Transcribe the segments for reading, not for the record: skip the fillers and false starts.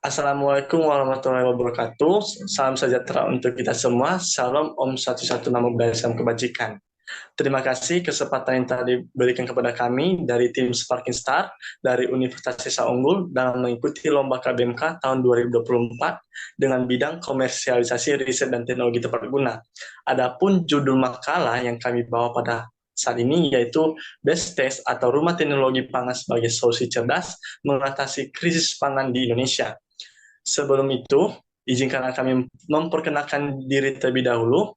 Assalamualaikum warahmatullahi wabarakatuh. Salam sejahtera untuk kita semua. Salam Om Satu-Satu Namo Buddhaya Salam Kebajikan. Terima kasih kesempatan yang telah diberikan kepada kami dari tim Sparking Star dari Universitas Desa Unggul dalam mengikuti Lomba KBMK tahun 2024 dengan bidang komersialisasi riset dan teknologi tepat guna. Adapun judul makalah yang kami bawa pada saat ini yaitu Best Test atau Rumah Teknologi Pangan sebagai Solusi Cerdas Mengatasi Krisis Pangan di Indonesia. Sebelum itu, izinkan kami memperkenalkan diri terlebih dahulu,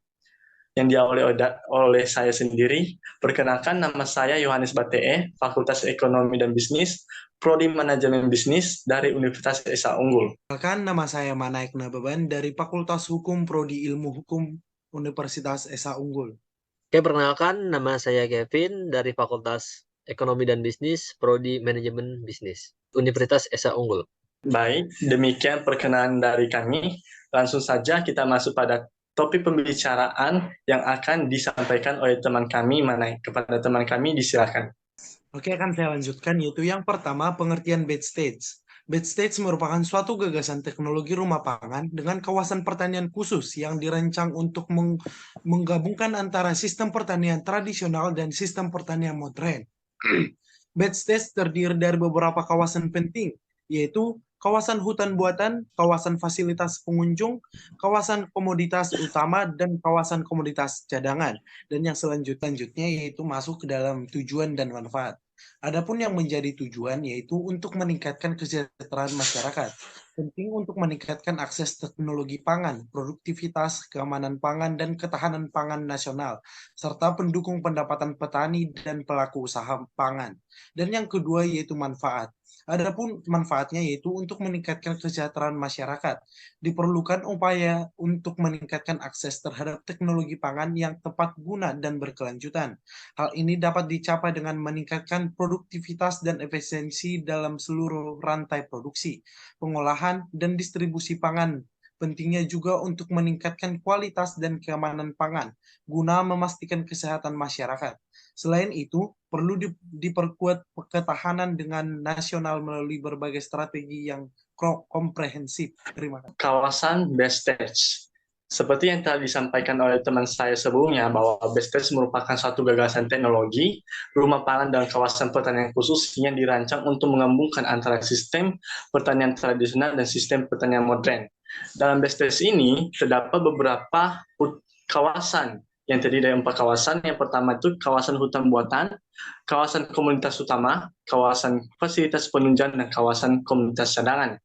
yang diawali oleh saya sendiri. Perkenalkan, nama saya Yohanes Batee, Fakultas Ekonomi dan Bisnis, Prodi Manajemen Bisnis dari Universitas Esa Unggul. Perkenalkan, nama saya Manaik Nababan dari Fakultas Hukum Prodi Ilmu Hukum Universitas Esa Unggul. Oke, perkenalkan, nama saya Kevin dari Fakultas Ekonomi dan Bisnis, Prodi Manajemen Bisnis, Universitas Esa Unggul. Baik, demikian perkenalan dari kami. Langsung saja kita masuk pada topik pembicaraan yang akan disampaikan oleh teman kami, Manaik. Kepada teman kami, disilakan. Oke, akan saya lanjutkan, yaitu yang pertama, pengertian bed stage. Bed stage merupakan suatu gagasan teknologi rumah pangan dengan kawasan pertanian khusus yang dirancang untuk menggabungkan antara sistem pertanian tradisional dan sistem pertanian modern. Bed stage terdiri dari beberapa kawasan penting, yaitu kawasan hutan buatan, kawasan fasilitas pengunjung, kawasan komoditas utama, dan kawasan komoditas cadangan. Dan yang selanjutnya yaitu masuk ke dalam tujuan dan manfaat. Adapun yang menjadi tujuan yaitu untuk meningkatkan kesejahteraan masyarakat. Penting untuk meningkatkan akses teknologi pangan, produktivitas, keamanan pangan, dan ketahanan pangan nasional, serta pendukung pendapatan petani dan pelaku usaha pangan. Dan yang kedua yaitu manfaat. Adapun manfaatnya yaitu untuk meningkatkan kesejahteraan masyarakat. Diperlukan upaya untuk meningkatkan akses terhadap teknologi pangan yang tepat guna dan berkelanjutan. Hal ini dapat dicapai dengan meningkatkan produktivitas dan efisiensi dalam seluruh rantai produksi, pengolahan, dan distribusi pangan. Pentingnya juga untuk meningkatkan kualitas dan keamanan pangan, guna memastikan kesehatan masyarakat. Selain itu, perlu diperkuat ketahanan dengan nasional melalui berbagai strategi yang komprehensif. Terima kasih. Kawasan best stage. Seperti yang telah disampaikan oleh teman saya sebelumnya, bahwa best stage merupakan suatu gagasan teknologi, rumah pangan dan kawasan pertanian khusus yang dirancang untuk menggabungkan antara sistem pertanian tradisional dan sistem pertanian modern. Dalam best stage ini, terdapat beberapa kawasan yang terdiri dari 4 kawasan. Yang pertama itu kawasan hutan buatan, kawasan komunitas utama, kawasan fasilitas penunjang, dan kawasan komunitas cadangan.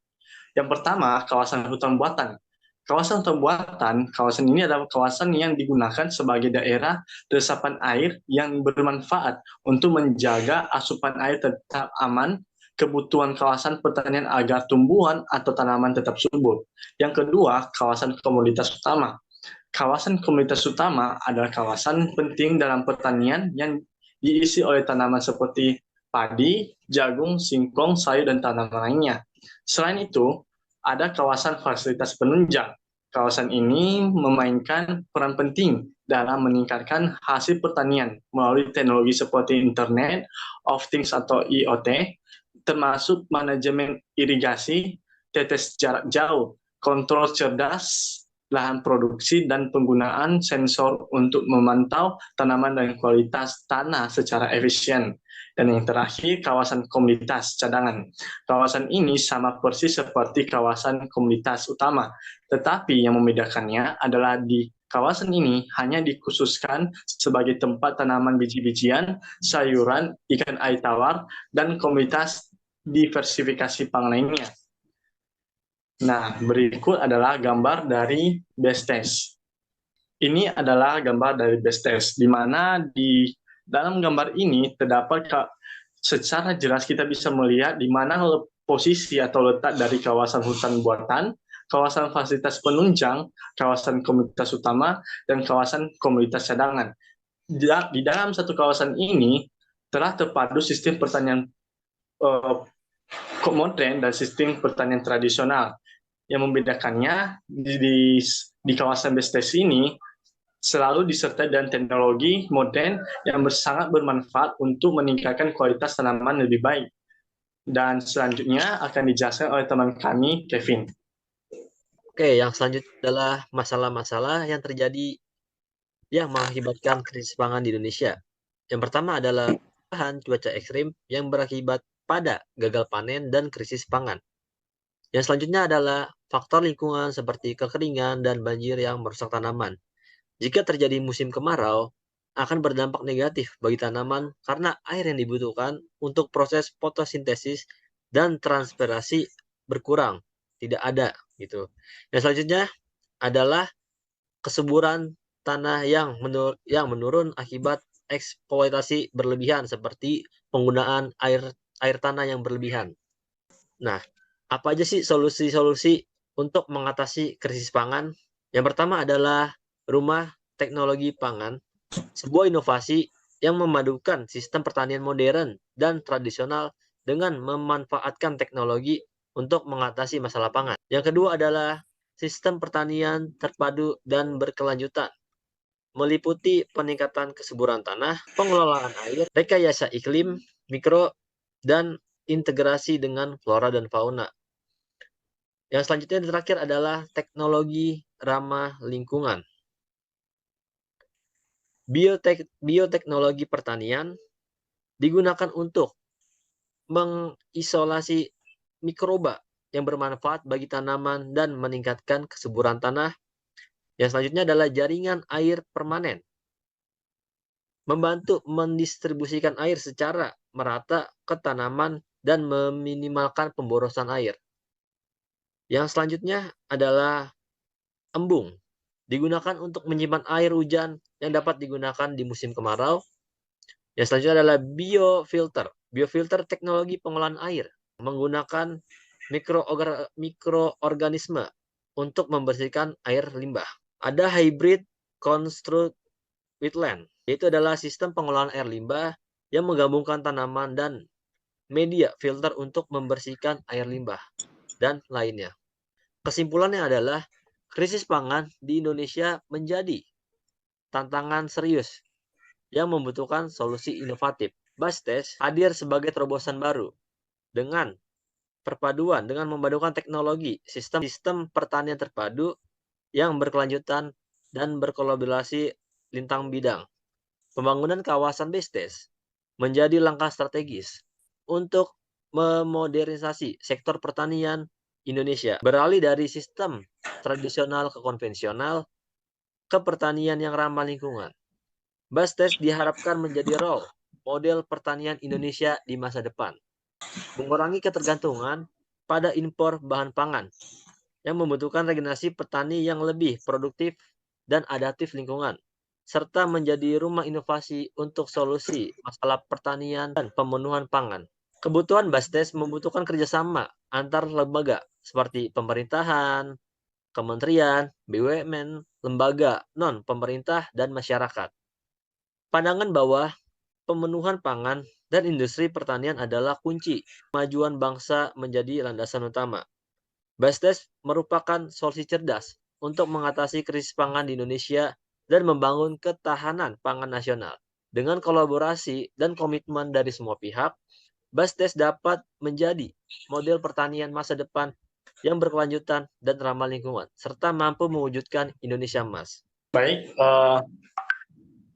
Yang pertama, kawasan hutan buatan. Kawasan hutan buatan, kawasan ini adalah kawasan yang digunakan sebagai daerah resapan air yang bermanfaat untuk menjaga asupan air tetap aman, kebutuhan kawasan pertanian agar tumbuhan atau tanaman tetap subur. Yang kedua, kawasan komoditas utama. Kawasan komoditas utama adalah kawasan penting dalam pertanian yang diisi oleh tanaman seperti padi, jagung, singkong, sayur, dan tanaman lainnya. Selain itu, ada kawasan fasilitas penunjang. Kawasan ini memainkan peran penting dalam meningkatkan hasil pertanian melalui teknologi seperti Internet of Things atau IoT, termasuk manajemen irigasi, tetes jarak jauh, kontrol cerdas lahan produksi, dan penggunaan sensor untuk memantau tanaman dan kualitas tanah secara efisien. Dan yang terakhir, kawasan komunitas cadangan. Kawasan ini sama persis seperti kawasan komunitas utama, tetapi yang membedakannya adalah di kawasan ini hanya dikhususkan sebagai tempat tanaman biji-bijian, sayuran, ikan air tawar, dan komunitas diversifikasi pangan lainnya. Nah, berikut adalah gambar dari best test. Ini adalah gambar dari best test, di mana di dalam gambar ini terdapat secara jelas kita bisa melihat di mana posisi atau letak dari kawasan hutan buatan, kawasan fasilitas penunjang, kawasan komunitas utama, dan kawasan komunitas cadangan. Di dalam satu kawasan ini telah terpadu sistem pertanian modern dan sistem pertanian tradisional. Yang membedakannya di kawasan best test ini selalu disertai dengan teknologi modern yang sangat bermanfaat untuk meningkatkan kualitas tanaman lebih baik. Dan selanjutnya akan dijelaskan oleh teman kami, Kevin. Oke, yang selanjutnya adalah masalah-masalah yang terjadi yang mengakibatkan krisis pangan di Indonesia. Yang pertama adalah perubahan cuaca ekstrim yang berakibat pada gagal panen dan krisis pangan. Yang selanjutnya adalah faktor lingkungan seperti kekeringan dan banjir yang merusak tanaman. Jika terjadi musim kemarau, akan berdampak negatif bagi tanaman karena air yang dibutuhkan untuk proses fotosintesis dan transpirasi berkurang, tidak ada gitu. Yang selanjutnya adalah kesuburan tanah yang menurun akibat eksploitasi berlebihan seperti penggunaan air tanah yang berlebihan. Nah, apa aja sih solusi-solusi untuk mengatasi krisis pangan? Yang pertama adalah rumah teknologi pangan, sebuah inovasi yang memadukan sistem pertanian modern dan tradisional dengan memanfaatkan teknologi untuk mengatasi masalah pangan. Yang kedua adalah sistem pertanian terpadu dan berkelanjutan, meliputi peningkatan kesuburan tanah, pengelolaan air, rekayasa iklim, mikro, dan integrasi dengan flora dan fauna. Yang selanjutnya yang terakhir adalah teknologi ramah lingkungan. Bioteknologi pertanian digunakan untuk mengisolasi mikroba yang bermanfaat bagi tanaman dan meningkatkan kesuburan tanah. Yang selanjutnya adalah jaringan air permanen, membantu mendistribusikan air secara merata ke tanaman dan meminimalkan pemborosan air. Yang selanjutnya adalah embung, digunakan untuk menyimpan air hujan yang dapat digunakan di musim kemarau. Yang selanjutnya adalah biofilter. Biofilter teknologi pengolahan air, menggunakan mikroorganisme untuk membersihkan air limbah. Ada hybrid construct wetland, yaitu adalah sistem pengolahan air limbah yang menggabungkan tanaman dan media filter untuk membersihkan air limbah dan lainnya. Kesimpulannya adalah krisis pangan di Indonesia menjadi tantangan serius yang membutuhkan solusi inovatif. BASTES hadir sebagai terobosan baru dengan memadukan teknologi sistem pertanian terpadu yang berkelanjutan dan berkolaborasi lintang bidang. Pembangunan kawasan BASTES menjadi langkah strategis untuk memodernisasi sektor pertanian Indonesia, beralih dari sistem tradisional ke konvensional ke pertanian yang ramah lingkungan. BASTES diharapkan menjadi role model pertanian Indonesia di masa depan, mengurangi ketergantungan pada impor bahan pangan yang membutuhkan regenerasi petani yang lebih produktif dan adaptif lingkungan, serta menjadi rumah inovasi untuk solusi masalah pertanian dan pemenuhan pangan. Kebutuhan BASTES membutuhkan kerjasama antar lembaga seperti pemerintahan, kementerian, BUMN, lembaga non-pemerintah, dan masyarakat. Pandangan bahwa pemenuhan pangan dan industri pertanian adalah kunci kemajuan bangsa menjadi landasan utama. BASTES merupakan solusi cerdas untuk mengatasi krisis pangan di Indonesia dan membangun ketahanan pangan nasional. Dengan kolaborasi dan komitmen dari semua pihak, BASTES dapat menjadi model pertanian masa depan yang berkelanjutan dan ramah lingkungan, serta mampu mewujudkan Indonesia Emas. Baik,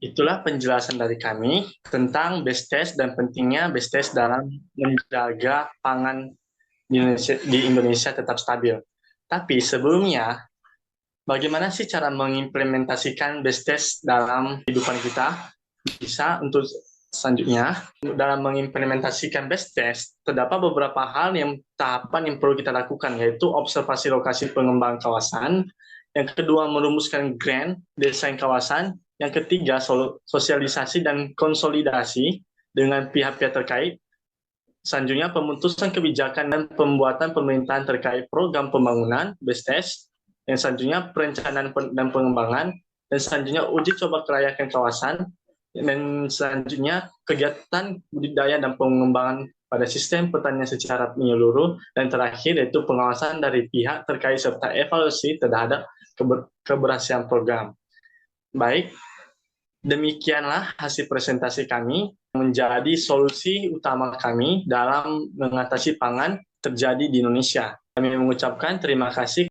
itulah penjelasan dari kami tentang BASTES dan pentingnya BASTES dalam menjaga pangan di Indonesia tetap stabil. Tapi sebelumnya, bagaimana sih cara mengimplementasikan BASTES dalam kehidupan kita? Bisa untuk selanjutnya, dalam mengimplementasikan BASTES, terdapat beberapa tahapan yang perlu kita lakukan, yaitu observasi lokasi pengembangan kawasan, yang kedua merumuskan grant, desain kawasan, yang ketiga sosialisasi dan konsolidasi dengan pihak-pihak terkait, selanjutnya pemutusan kebijakan dan pembuatan pemerintahan terkait program pembangunan BASTES, yang selanjutnya perencanaan dan pengembangan, dan selanjutnya uji coba kelayakan kawasan, dan selanjutnya kegiatan budidaya dan pengembangan pada sistem pertanian secara menyeluruh, dan terakhir yaitu pengawasan dari pihak terkait serta evaluasi terhadap keberhasilan program. Baik, demikianlah hasil presentasi kami. menjadi solusi utama kami dalam mengatasi pangan terjadi di Indonesia. Kami mengucapkan terima kasih